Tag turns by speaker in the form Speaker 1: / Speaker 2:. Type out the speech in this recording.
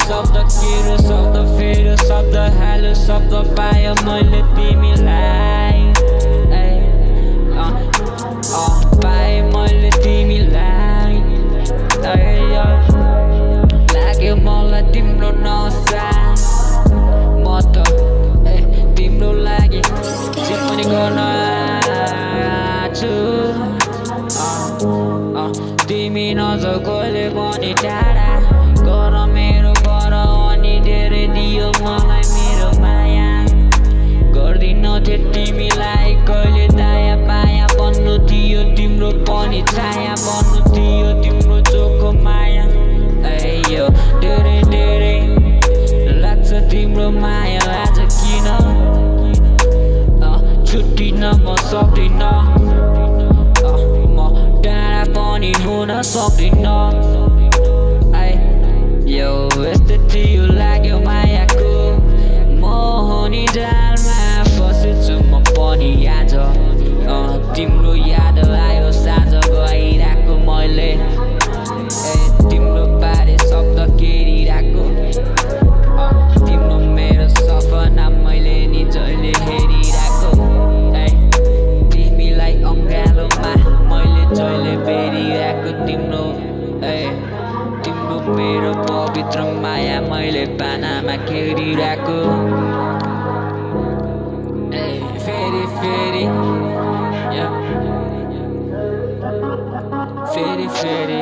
Speaker 1: शब्द केरो शब्द फेरो शब्द हालो शब्द पायो मैले तिमीलाई पाएँ मैले तिमीलाई लाग्यो मलाई तिम्रो नसा म त तिम्रो लागि जे पनि गर्न आछु तिमी नजर गले पनि टाढा गर मेरो गर अनि धेरै दियो मलाई मेरो माया गर्दिनथे तिमीलाई कहिले दाया पाया बन्नु थियो तिम्रो पनि छाया बन्नु थियो तिम्रो चोखो माया यो धेरै धेरै लाग्छ तिम्रो माया आज किन छुट्टिन म सक्दिन म टाढा पनि हुन सक्दिन यो यस्तो थियो लाग्यो मायाको मोहनी जालमा फसेछु म पनि आज तिम्रो याद आयो साँझ गइरहेको मैले तिम्रो बारे शब्द केरिरहेको तिम्रो मेरो सपना मैले नि जहिले हेरिरहेको तिमीलाई अँगालोमा मैले जहिले बेरिरहेको तिम्रो मेरो पवित्र माया मैले पानामा खेरिरहेको फेरि फेरि